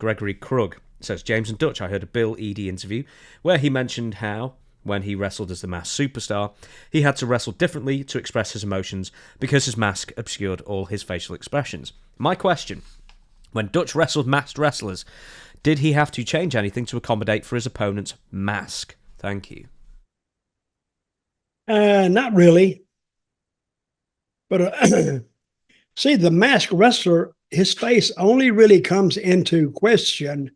Gregory Krug. It says, James and Dutch, I heard a Bill Eadie interview where he mentioned how, when he wrestled as the masked superstar, he had to wrestle differently to express his emotions because his mask obscured all his facial expressions. My question, when Dutch wrestled masked wrestlers, did he have to change anything to accommodate for his opponent's mask? Thank you. Not really. But see, the masked wrestler, his face only really comes into question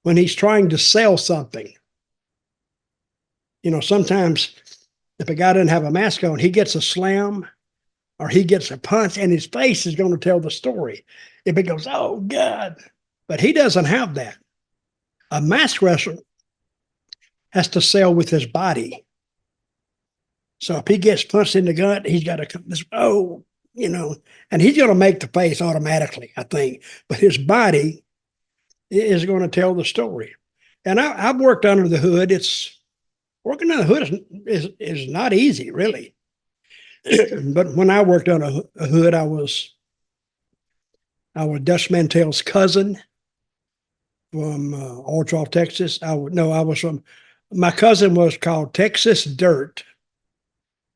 when he's trying to sell something. You know, sometimes if a guy doesn't have a mask on, he gets a slam or he gets a punch and his face is going to tell the story. If it goes, oh, God. But he doesn't have that. A masked wrestler has to sell with his body. So if he gets punched in the gut, he's got to, and he's going to make the face automatically, I think. But his body is going to tell the story. And I've worked under the hood. Working under the hood is not easy, really. But when I worked on a hood, I was Dutch Mantell's cousin from Oil Trough, Texas. My cousin was called Texas Dirt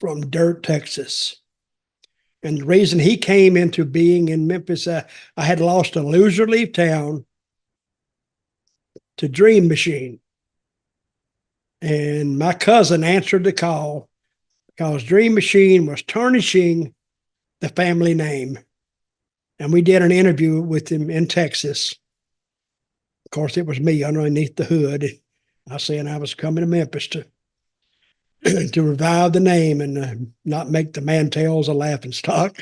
from Dirt, Texas. And the reason he came into being in Memphis, I had lost a loser leave town to Dream Machine. And my cousin answered the call because Dream Machine was tarnishing the family name. And we did an interview with him in Texas. Of course, it was me underneath the hood. I said I was coming to Memphis to revive the name and not make the Mantells a laughing stock.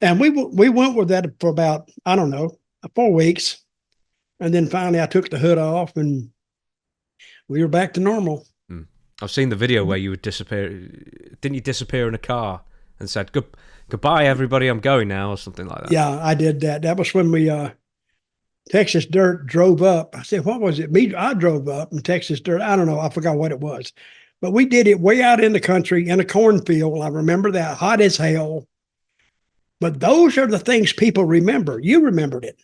And we went with that for about, 4 weeks. And then finally I took the hood off and we were back to normal. I've seen the video where you would disappear. Didn't you disappear in a car and said, goodbye, everybody, I'm going now, or something like that? Yeah, I did that. That was when we, Texas Dirt drove up. I said, what was it? I drove up and Texas Dirt, I don't know. I forgot what it was. But we did it way out in the country in a cornfield. I remember that, hot as hell. But those are the things people remember. You remembered it.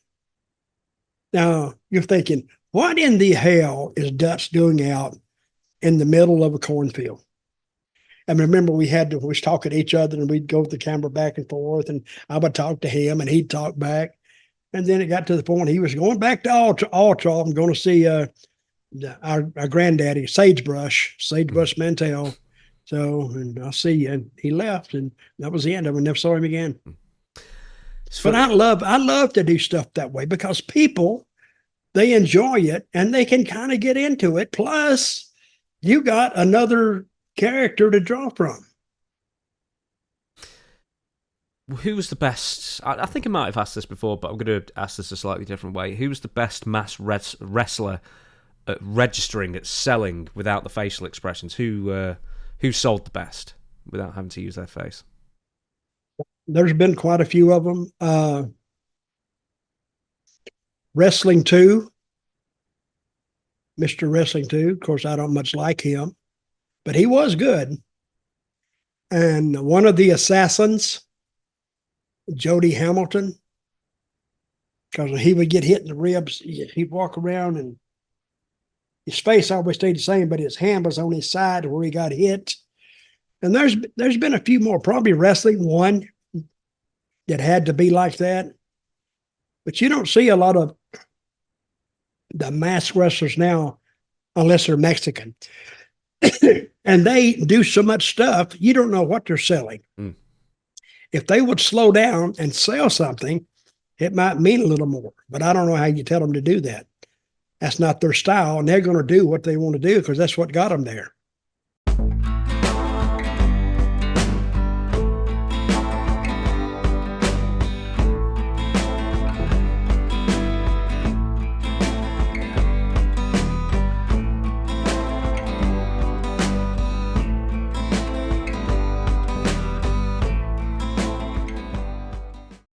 Now, you're thinking, what in the hell is Dutch doing out in the middle of a cornfield? And remember, we was talking to each other and we'd go with the camera back and forth and I would talk to him and he'd talk back. And then it got to the point he was going back to Oil Trough and going to see our granddaddy, Sagebrush Mantell. So, and I'll see you. And he left and that was the end of it. Never saw him again. But I love to do stuff that way because people, they enjoy it and they can kind of get into it. Plus, you got another character to draw from. Who was the best? I think I might have asked this before, but I'm going to ask this a slightly different way. Who was the best mass wrestler at registering, at selling without the facial expressions? Who sold the best without having to use their face? There's been quite a few of them. Wrestling 2. Mr. Wrestling 2. Of course, I don't much like him, but he was good. And one of the assassins, Jody Hamilton, because when he would get hit in the ribs, he'd walk around and his face always stayed the same, but his hand was on his side where he got hit. And there's been a few more, probably Wrestling 1 that had to be like that. But you don't see a lot of the masked wrestlers now unless they're Mexican. And they do so much stuff, you don't know what they're selling. If they would slow down and sell something, it might mean a little more. But I don't know how you tell them to do that. That's not their style, and they're going to do what they want to do because that's what got them there.